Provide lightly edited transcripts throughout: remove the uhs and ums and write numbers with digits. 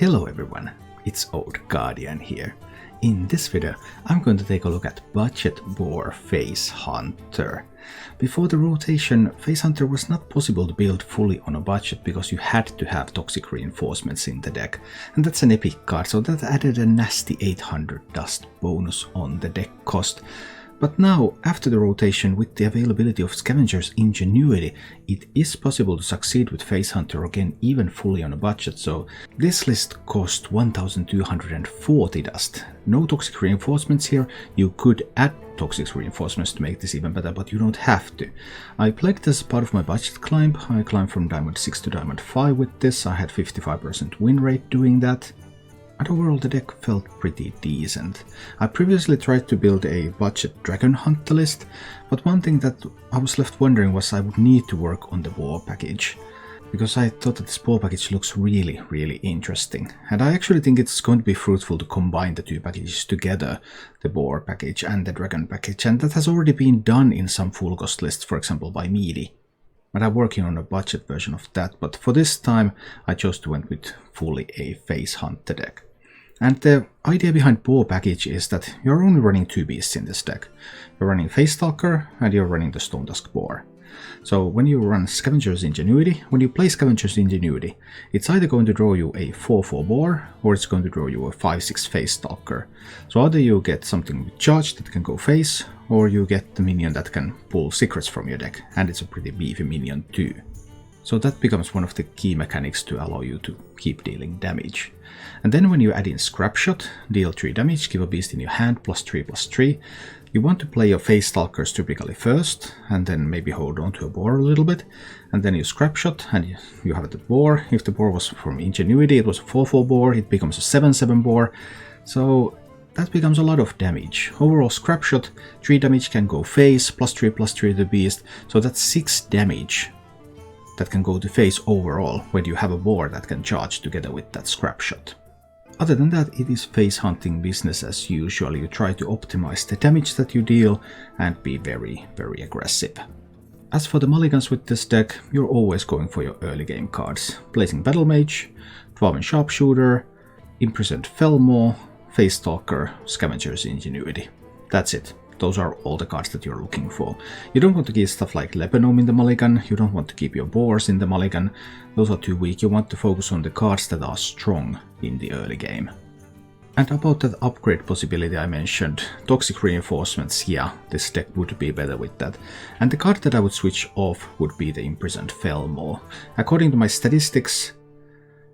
Hello everyone, it's Old Guardian here. In this video, I'm going to take a look at Budget Boar Face Hunter. Before the rotation, Face Hunter was not possible to build fully on a budget because you had to have toxic reinforcements in the deck. And that's an epic card, so that added a nasty 800 dust bonus on the deck cost. But now, after the rotation, with the availability of Scavenger's Ingenuity, it is possible to succeed with Face Hunter again, even fully on a budget, so this list cost 1240 dust. No toxic reinforcements here. You could add toxic reinforcements to make this even better, but you don't have to. I played as part of my budget climb. I climbed from Diamond 6 to Diamond 5 with this. I had 55% win rate doing that. And overall the deck felt pretty decent. I previously tried to build a budget Dragon Hunter list, but one thing that I was left wondering was I would need to work on the boar package. Because I thought that this boar package looks really interesting. And I actually think it's going to be fruitful to combine the two packages together, the boar package and the dragon package, and that has already been done in some full cost lists, for example by Meaty. But I'm working on a budget version of that, but for this time I chose to went with fully a Face Hunter deck. And the idea behind Boar package is that you're only running two beasts in this deck. You're running Face Stalker and you're running the Stone Tusk Boar. So when you run Scavenger's Ingenuity, when you play Scavenger's Ingenuity, it's either going to draw you a 4/4 Boar or it's going to draw you a 5/6 Face Stalker. So either you get something with charge that can go face, or you get the minion that can pull secrets from your deck, and it's a pretty beefy minion too. So that becomes one of the key mechanics to allow you to keep dealing damage. And then when you add in Scrapshot, deal 3 damage, give a beast in your hand, +3/+3. You want to play your Face Stalkers typically first, and then maybe hold on to a boar a little bit. And then you Scrapshot, and you have the boar. If the boar was from Ingenuity, it was a 4/4 boar, it becomes a 7/7 boar. So that becomes a lot of damage. Overall Scrapshot, 3 damage can go face, +3/+3 to the beast, so that's 6 damage. That can go to face overall when you have a boar that can charge together with that Scrapshot. Other than that, it is face hunting business as usual. You try to optimize the damage that you deal and be very aggressive. As for the mulligans with this deck, you're always going for your early game cards. Blazing Battle Mage, Dwarven Sharpshooter, Imprisoned Felmaw, Face Stalker, Scavenger's Ingenuity. That's it. Those are all the cards that you're looking for. You don't want to keep stuff like Lebanon in the mulligan, you don't want to keep your boars in the mulligan, those are too weak. You want to focus on the cards that are strong in the early game. And about that upgrade possibility I mentioned, toxic reinforcements, yeah, this deck would be better with that. And the card that I would switch off would be the Imprisoned Felmaw. According to my statistics,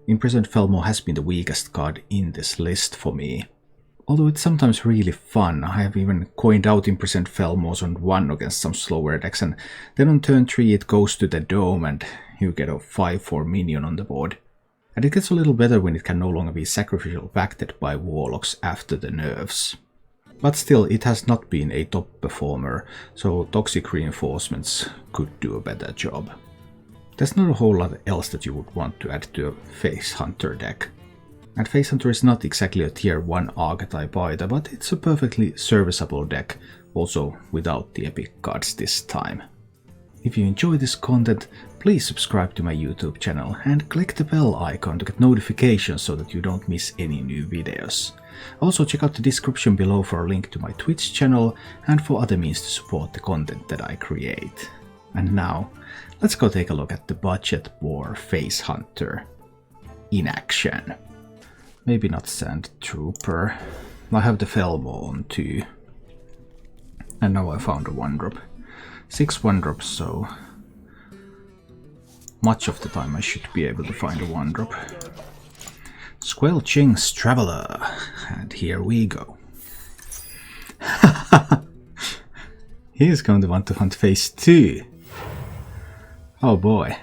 Imprisoned Felmaw has been the weakest card in this list for me. Although it's sometimes really fun. I have even coined out Imprisoned Felmaws on 1 against some slower decks, and then on turn 3 it goes to the dome and you get a 5/4 minion on the board. And it gets a little better when it can no longer be sacrificial pacted by warlocks after the nerfs. But still, it has not been a top performer, so toxic reinforcements could do a better job. There's not a whole lot else that you would want to add to a Face Hunter deck. And Face Hunter is not exactly a tier 1 archetype either, but it's a perfectly serviceable deck, also without the epic cards this time. If you enjoy this content, please subscribe to my YouTube channel and click the bell icon to get notifications so that you don't miss any new videos. Also check out the description below for a link to my Twitch channel and for other means to support the content that I create. And now, let's go take a look at the Budget Boar Face Hunter in action. Maybe not Sand Trooper. I have the Felmaw on 2. And now I found a 1-drop. 6 1-drops, so much of the time I should be able to find a 1-drop. Squelching's Traveler. And here we go. He's going to want to hunt phase 2. Oh boy.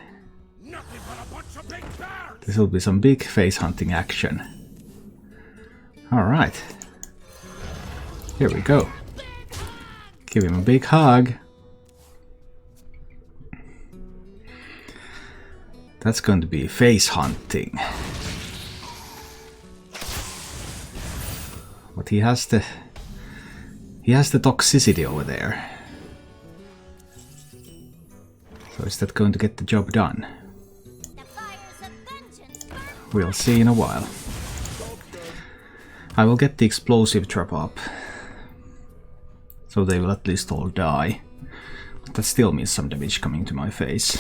This will be some big face hunting action. Alright. Here we go. Give him a big hug. That's going to be face hunting. But he has the toxicity over there. So is that going to get the job done? We'll see in a while. I will get the explosive trap up, so they will at least all die. But that still means some damage coming to my face.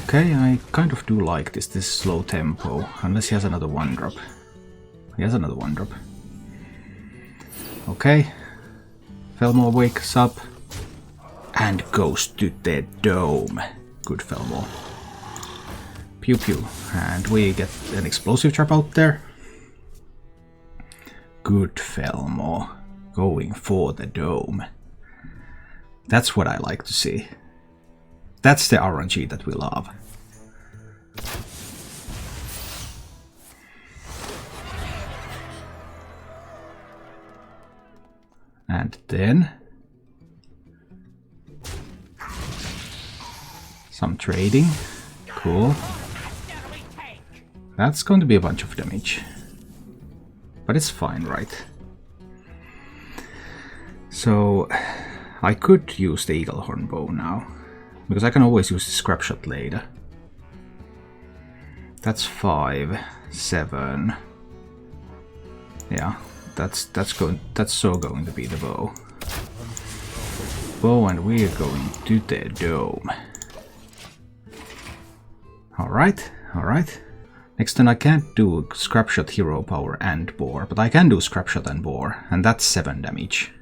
Okay, I kind of do like this slow tempo, unless he has another 1-drop. He has another 1-drop. Okay, Felmore wakes up and goes to the dome. Good Felmore. Pew pew, and we get an explosive trap out there. Good Felmore, going for the dome. That's what I like to see. That's the RNG that we love. And then some trading. Cool. That's going to be a bunch of damage. But it's fine, right? So I could use the Eagle Horn bow now, because I can always use the scrap shot later. That's 5, 7. Yeah, that's so going to be the bow. Bow, and we're going to the dome. Alright, alright. Next turn I can't do scrap shot, hero power and boar, but I can do scrap shot and boar, and that's 7 damage.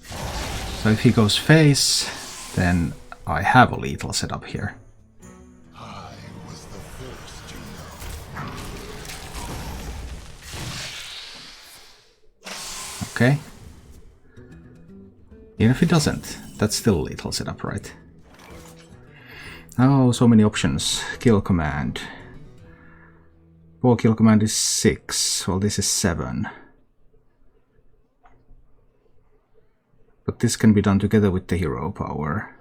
So if he goes face, then I have a lethal setup here. I was the first to know. Okay. Even if he doesn't, that's still a lethal setup, right? Oh, so many options. Kill command. Boar kill command is 6. Well, this is 7. But this can be done together with the hero power.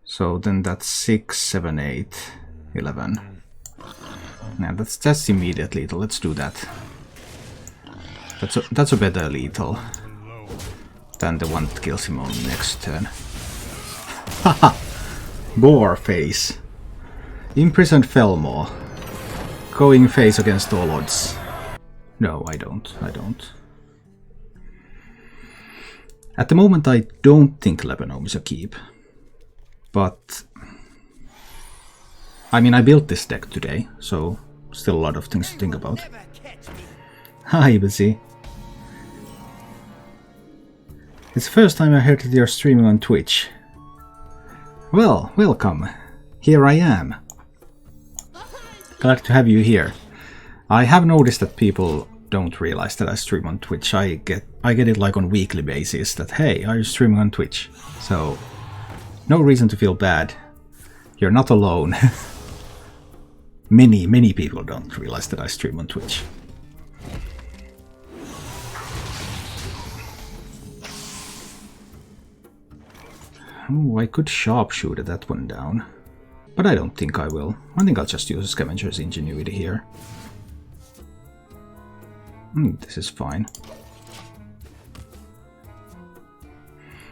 So then that's 6, 7, 8, 11. Yeah, that's immediate lethal. Let's do that. That's a better lethal than the one that kills him on the next turn. Haha! Boar face. Imprisoned Felmore. Going face against all odds. No, I don't. At the moment I don't think Lebanon is a keep. But I mean, I built this deck today, so still a lot of things to think about. Hi, Busy. It's the first time I heard that you're streaming on Twitch. Well, welcome. Here I am. Glad to have you here. I have noticed that people don't realize that I stream on Twitch. I get it like on weekly basis that, hey, are you streaming on Twitch? So, no reason to feel bad. You're not alone. Many people don't realize that I stream on Twitch. Oh, I could sharpshooter that one down. But I don't think I will. I think I'll just use Scavenger's Ingenuity here. This is fine.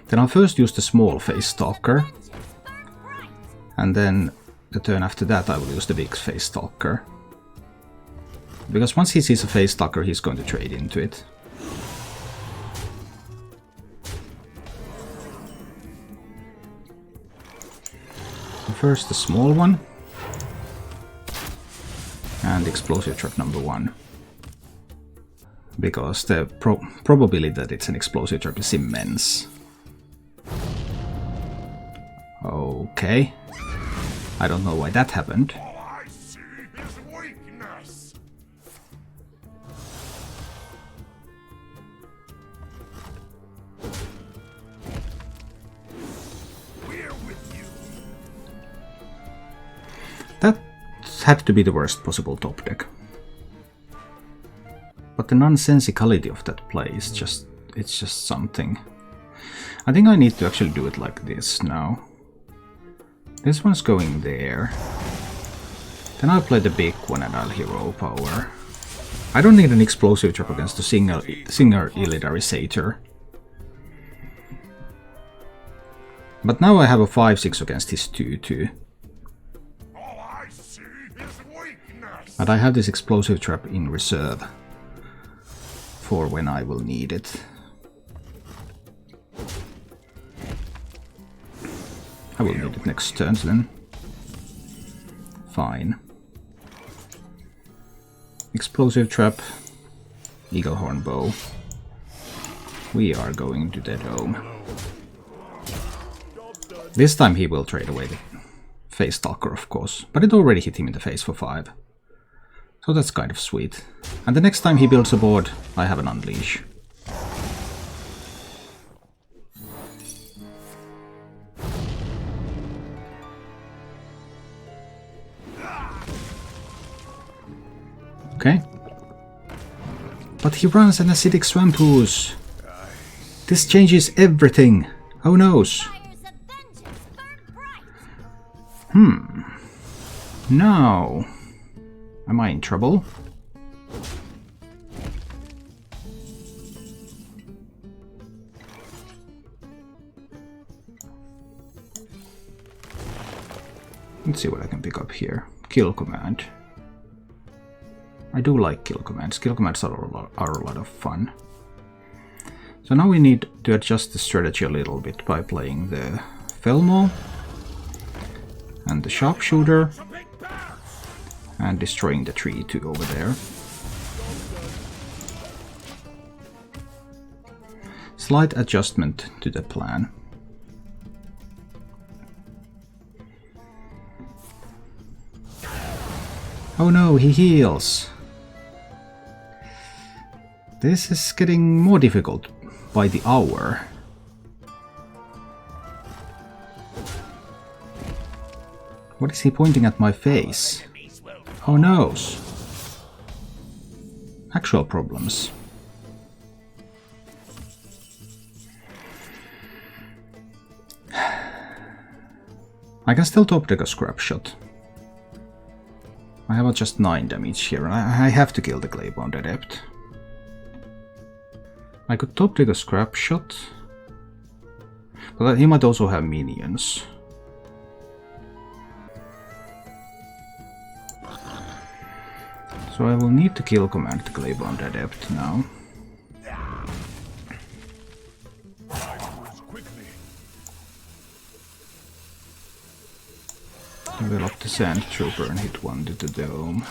Then I'll first use the small face stalker. And then the turn after that I will use the big face stalker. Because once he sees a face stalker, he's going to trade into it. First the small one, and explosive trap number 1. Because the probability that it's an explosive trap is immense. Okay. I don't know why that happened. All I see is weakness. We're with you. That had to be the worst possible top deck. But the nonsensicality of that play is just, it's just something. I think I need to actually do it like this now. This one's going there. Then I'll play the big one and I'll hero power. I don't need an explosive trap against a single Illidary Satyr. But now I have a 5-6 against his 2-2. All I see weakness. But I have this explosive trap in reserve for when I will need it. I will need it next turn then. Fine. Explosive trap, eagle horn bow. We are going to the dome. This time he will trade away the face stalker, of course, but it already hit him in the face for 5. So that's kind of sweet. And the next time he builds a board, I have an unleash. Okay. But he runs an acidic swamp ooze. This changes everything. Who knows? Now, am I in trouble? Let's see what I can pick up here. Kill command. I do like kill commands. Kill commands are a lot of fun. So now we need to adjust the strategy a little bit by playing the Felmo and the sharpshooter and destroying the tree too over there. Slight adjustment to the plan. Oh no, he heals! This is getting more difficult by the hour. What is he pointing at my face? Oh no! Actual problems. I can still top deck a scrap shot. I have just 9 damage here, and I have to kill the Claymore Adept. I could top deck a scrap shot, but he might also have minions. So I will need to kill command the Claymore Adept now. Develop the Sand Trooper and hit 1 to the dome.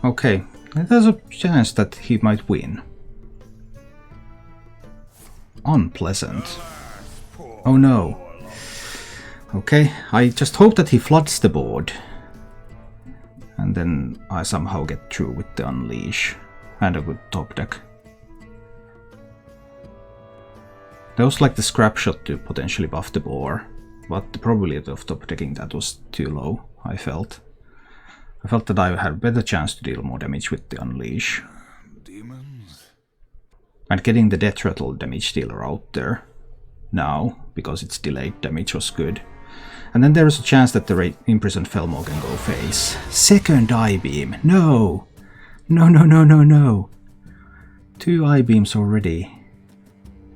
Okay, there's a chance that he might win. Unpleasant. Oh no. Okay, I just hope that he floods the board. And then I somehow get through with the Unleash and a good top deck. That was like the scrap shot to potentially buff the boar, but the probability of top decking that was too low, I felt. I felt that I had a better chance to deal more damage with the Unleash. Demons. And getting the Death Rattle damage dealer out there now, because it's delayed damage, was good. And then there is a chance that the Imprisoned Felmo can go face. Second I-beam! No! No, no, no, no, no! 2 I-beams already.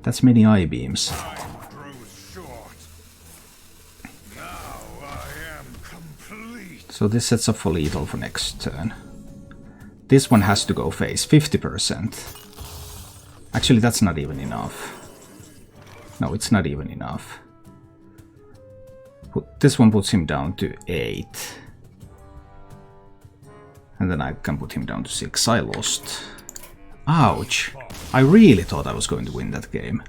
That's many I-beams. Time grows short. Now I am complete. So this sets up for lethal for next turn. This one has to go face, 50%. Actually, that's not even enough. No, it's not even enough. This one puts him down to 8. And then I can put him down to 6. I lost. Ouch! I really thought I was going to win that game.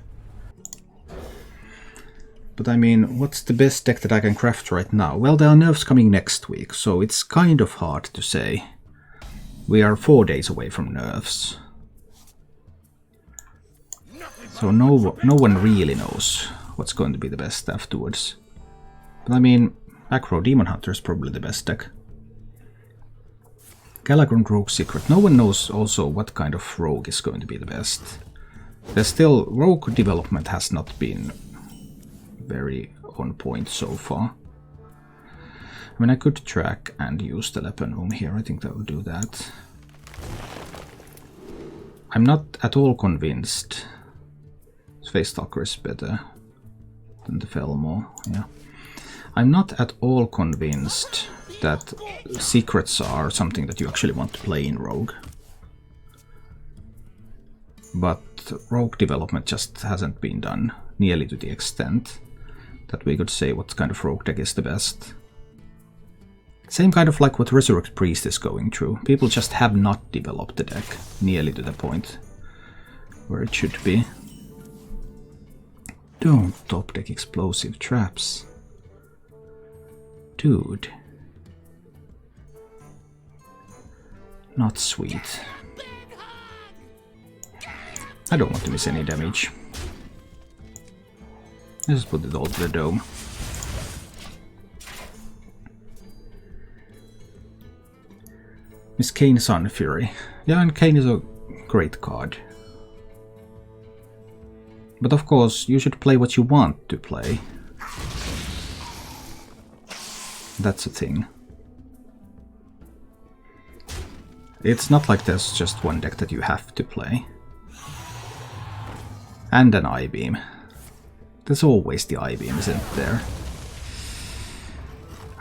But I mean, what's the best deck that I can craft right now? Well, there are nerfs coming next week, so it's kind of hard to say. We are 4 days away from nerfs. So no one really knows what's going to be the best afterwards. But I mean, Acro Demon Hunter is probably the best deck. Galagrund Rogue Secret. No one knows also what kind of rogue is going to be the best. There's still... rogue development has not been very on point so far. I mean, I could track and use the Lepanum here. I think that will do that. I'm not at all convinced. Face Stalker is better than the Felmo, yeah. I'm not at all convinced that secrets are something that you actually want to play in Rogue. But Rogue development just hasn't been done nearly to the extent that we could say what kind of Rogue deck is the best. Same kind of like what Resurrect Priest is going through. People just have not developed the deck nearly to the point where it should be. Don't top deck explosive traps. Dude. Not sweet. I don't want to miss any damage. Let's just put it all to the dome. Miss Kane Sun Fury. Yeah, and Kane is a great card. But of course, you should play what you want to play. That's a thing. It's not like there's just one deck that you have to play. And an I-beam. There's always the I-beam, isn't there?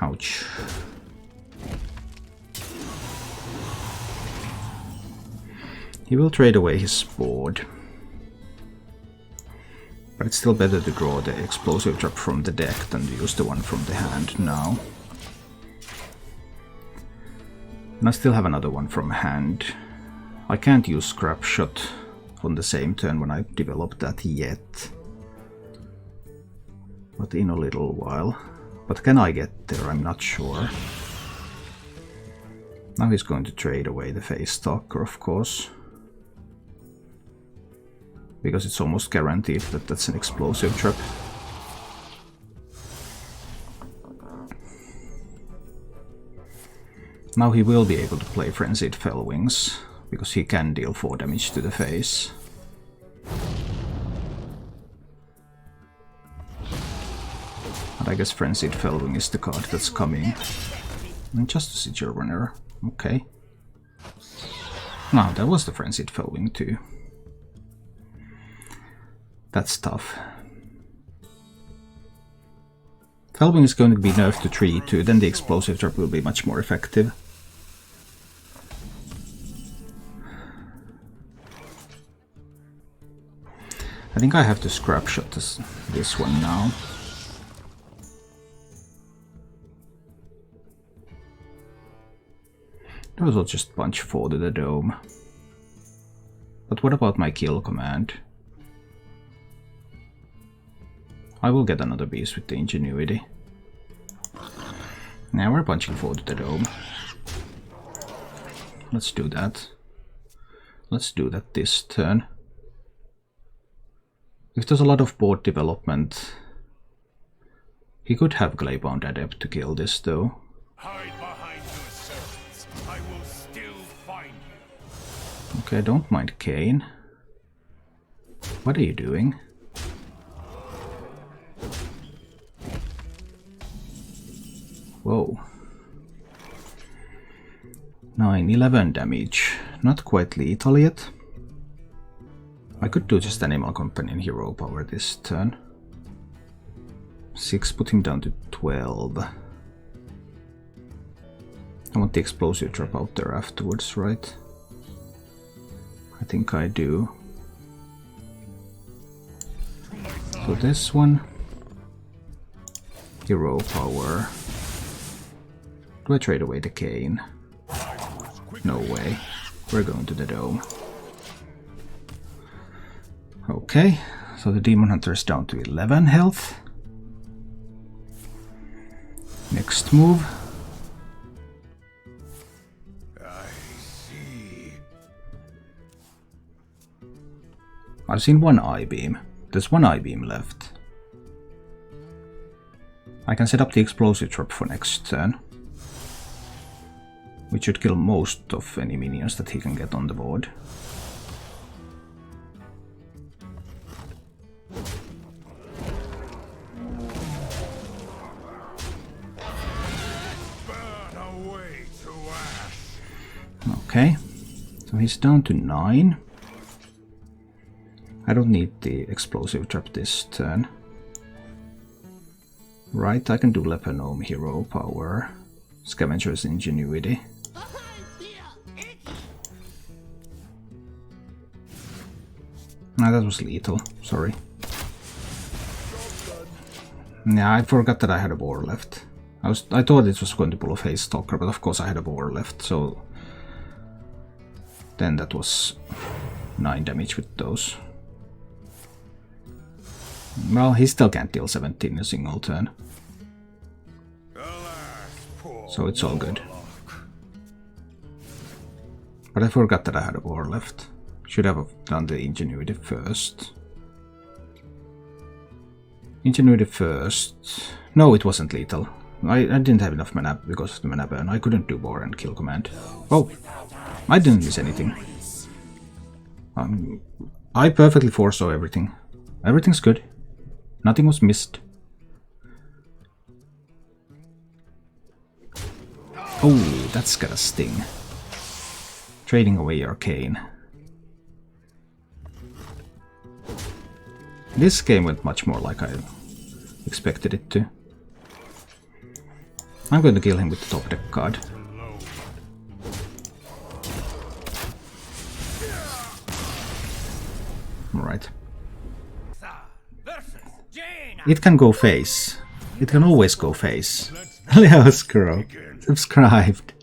Ouch. He will trade away his board. But it's still better to draw the explosive trap from the deck than to use the one from the hand now. And I still have another one from hand. I can't use Scrap Shot on the same turn when I develop that yet. But in a little while. But can I get there? I'm not sure. Now he's going to trade away the Face Stalker, of course. Because it's almost guaranteed that that's an explosive trap. Now he will be able to play Frenzied Fellwings, because he can deal 4 damage to the face. And I guess Frenzied Fellwing is the card that's coming. And just a Sigil Runner. Okay. No, that was the Frenzied Fellwing too. That's tough. Fellwing is going to be nerfed to 3 too, then the explosive trap will be much more effective. I think I have to Scrap Shot this one now. Those will just punch 4 to the dome. But what about my kill command? I will get another beast with the Ingenuity. Now we're punching 4 to the dome. Let's do that. Let's do that this turn. If there's a lot of board development, he could have Glaybound Adept to kill this though. Hide behind your servants. I will still find you. Okay, don't mind Kane. What are you doing? Whoa. 9-11 damage. Not quite lethal yet. I could do just Animal Companion Hero Power this turn. 6, put him down to 12. I want the explosive trap out there afterwards, right? I think I do. So this one. Hero Power. Do I trade away the Kane? No way. We're going to the dome. Okay, so the Demon Hunter is down to 11 health. Next move. I see. I've seen one I-beam. There's one I-beam left. I can set up the explosive trap for next turn, which should kill most of any minions that he can get on the board. Burn away to ash. Okay, so he's down to 9. I don't need the explosive trap this turn. Right, I can do Lepanome Hero Power. Scavenger's Ingenuity. No, that was lethal, sorry. Yeah, I forgot that I had a boar left. I thought it was going to pull a Face Stalker, but of course I had a boar left, so... Then that was 9 damage with those. Well, he still can't deal 17 in a single turn. So it's all good. But I forgot that I had a boar left. Should have done the Ingenuity first. Ingenuity first. No, it wasn't lethal. I didn't have enough mana because of the mana burn. I couldn't do boar and kill command. Oh, I didn't miss anything. I perfectly foresaw everything. Everything's good. Nothing was missed. Oh, that's gotta sting. Trading away Arcane. This game went much more like I expected it to. I'm going to kill him with the top deck card. Alright. It can go face. It can always go face. Leo's Crow, subscribed.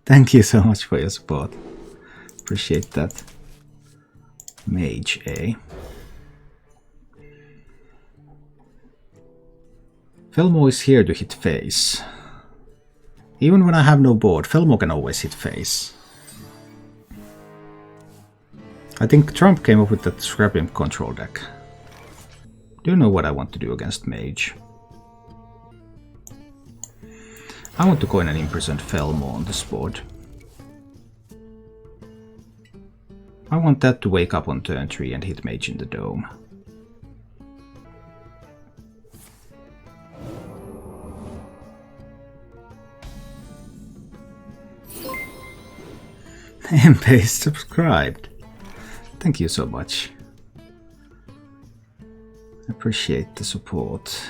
Thank you so much for your support. Appreciate that. Mage, eh? Felmo is here to hit face. Even when I have no board, Felmo can always hit face. I think Trump came up with that Scrap Imp control deck. Do you know what I want to do against Mage? I want to coin an imprisoned Felmo on this board. I want that to wake up on turn 3 and hit Mage in the dome. MP subscribed. Thank you so much. Appreciate the support.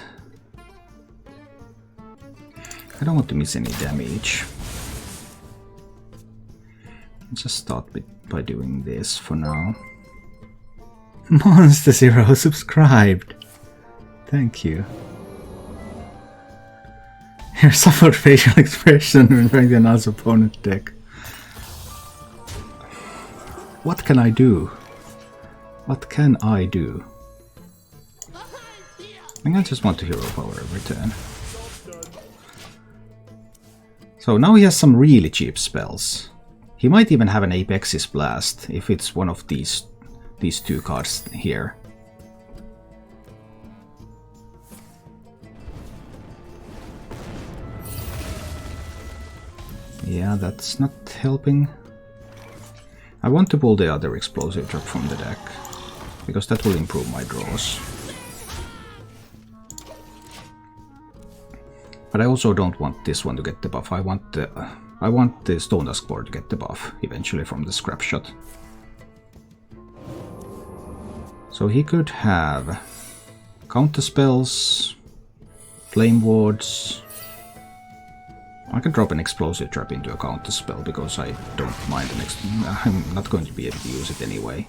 I don't want to miss any damage. Just start by doing this for now. Monster Zero subscribed. Thank you. Your suffered facial expression when playing another opponent deck. What can I do? What can I do? I think I just want to hero power every turn. So now he has some really cheap spells. He might even have an Apex's Blast if it's one of these two cards here. Yeah, that's not helping. I want to pull the other Explosive Trap from the deck, because that will improve my draws. But I also don't want this one to get the buff. I want the Stone Dusk board to get the buff eventually from the Scrap Shot. So he could have counter spells, flame wards. I can drop an Explosive Trap into a counter spell because I don't mind I'm not going to be able to use it anyway.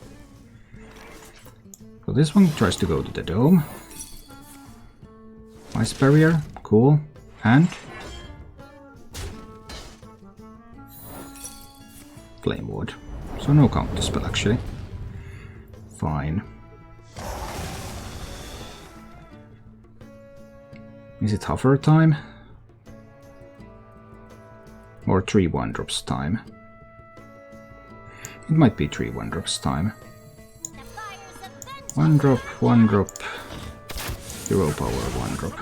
So this one tries to go to the dome. Ice Barrier, cool. And Flame Ward. So no counter spell actually. Fine. Is it hover time? Or 3 1-drops time? It might be 3 1-drops time. 1 drop, 1 drop. Hero power, 1 drop.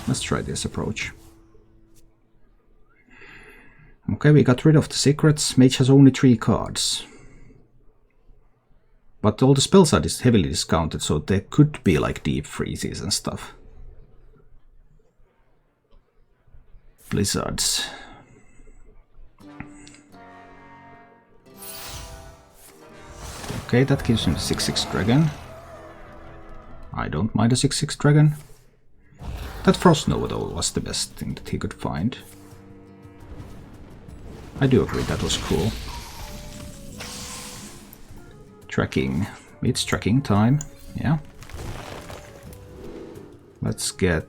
Let's try this approach. Okay, we got rid of the secrets. Mage has only 3 cards. But all the spells are heavily discounted, so there could be like deep freezes and stuff. Blizzards. Okay, that gives him the 6/6 dragon. I don't mind a 6/6 dragon. That Frost Nova though was the best thing that he could find. I do agree, that was cool. Tracking. It's tracking time. Yeah. Let's get...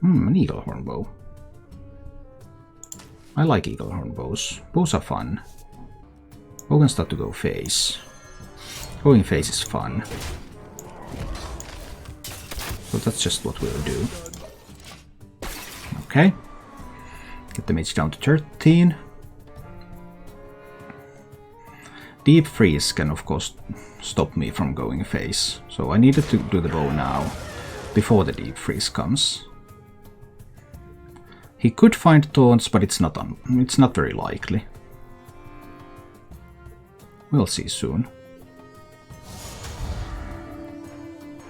an eagle horn bow. I like eagle horn bows. Bows are fun. We're gonna start to go face. Going face is fun. So that's just what we'll do. Okay. Get the mage down to 13. Deep freeze can of course stop me from going face. So I needed to do the bow now, before the deep freeze comes. He could find taunts, but it's not very likely. We'll see soon.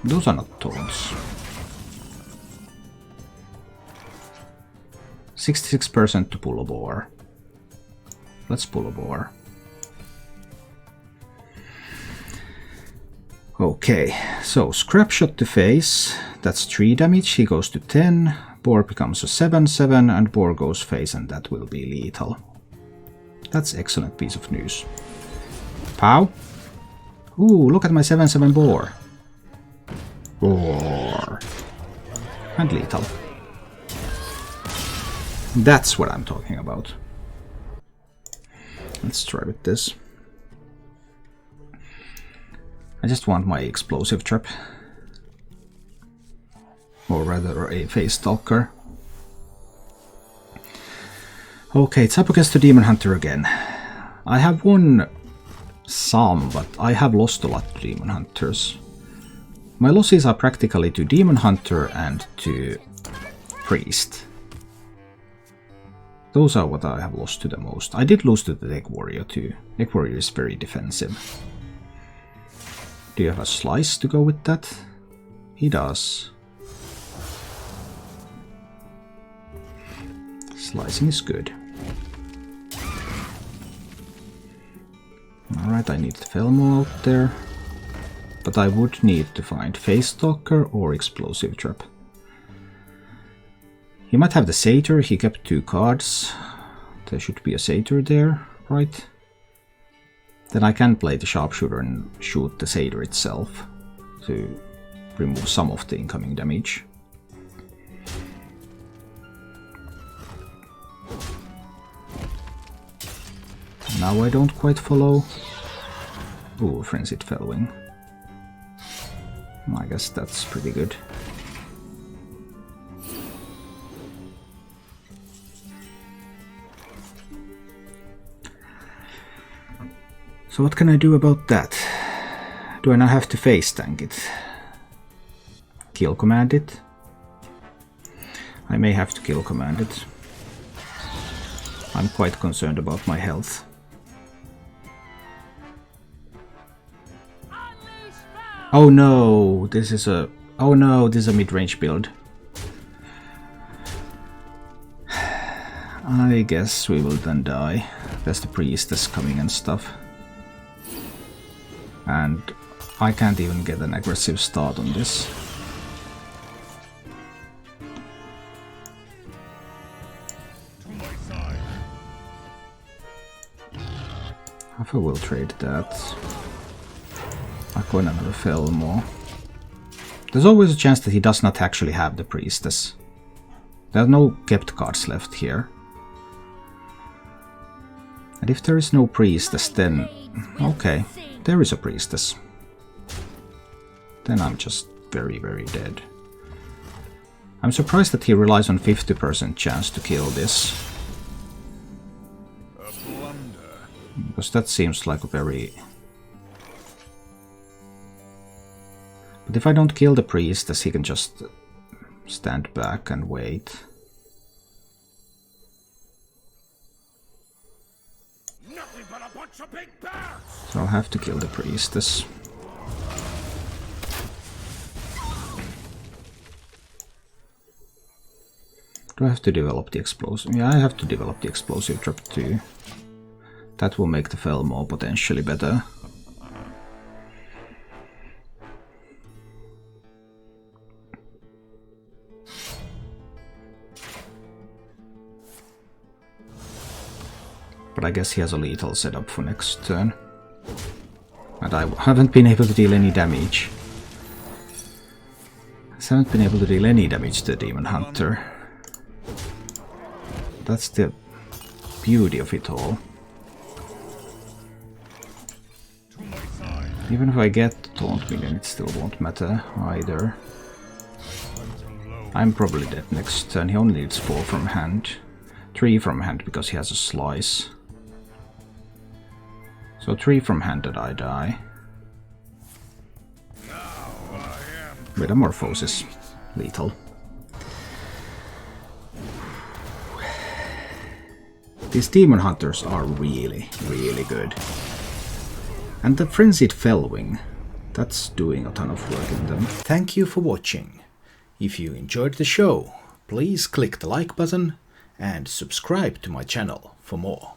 Those are not taunts. 66% to pull a boar. Let's pull a boar. Okay, so scrap shot to face. That's 3 damage. He goes to 10. Boar becomes a 7/7 and boar goes face, and that will be lethal. That's excellent piece of news. Pow! Ooh, look at my 7/7 boar. Boar. And lethal. That's what I'm talking about. Let's try with this. I just want my explosive trap. Or rather a face stalker. Okay, it's up against the Demon Hunter again. I have won some, but I have lost a lot to Demon Hunters. My losses are practically to Demon Hunter and to Priest. Those are what I have lost to the most. I did lose to the Egg Warrior too. Egg Warrior is very defensive. Do you have a slice to go with that? He does. Slicing is good. Alright, I need Felmo out there. But I would need to find Face Stalker or Explosive Trap. He might have the Satyr, he kept 2 cards. There should be a Satyr there, right? Then I can play the Sharpshooter and shoot the Satyr itself to remove some of the incoming damage. Now I don't quite follow. Ooh, Frenzied Fellwing. I guess that's pretty good. So what can I do about that? Do I now have to face tank it? Kill command it? I may have to kill command it. I'm quite concerned about my health. Oh no, this is a... Oh no, this is a mid-range build. I guess we will then die. There's the priestess coming and stuff. And I can't even get an aggressive start on this. I will trade that. I'll go in another Felmo. There's always a chance that he does not actually have the priestess. There are no kept cards left here. And if there is no priestess, then... Okay, there is a priestess. Then I'm just very, very dead. I'm surprised that he relies on 50% chance to kill this. Because that seems like a very... But if I don't kill the priestess, he can just stand back and wait. Nothing but a bunch of big bears. So I'll have to kill the priestess. Do I have to develop the explosive? Yeah, I have to develop the explosive trap too. That will make the Felmo potentially better. But I guess he has a lethal setup for next turn. And I haven't been able to deal any damage. I haven't been able to deal any damage to the Demon Hunter. That's the beauty of it all. Even if I get Taunt Minion, it still won't matter either. I'm probably dead next turn. He only needs 4 from hand. 3 from hand because he has a slice. So 3 from hand that I die. Metamorphosis. Lethal. These Demon Hunters are really, really good. And the Frenzied Fellwing, that's doing a ton of work in them. Thank you for watching. If you enjoyed the show, please click the like button and subscribe to my channel for more.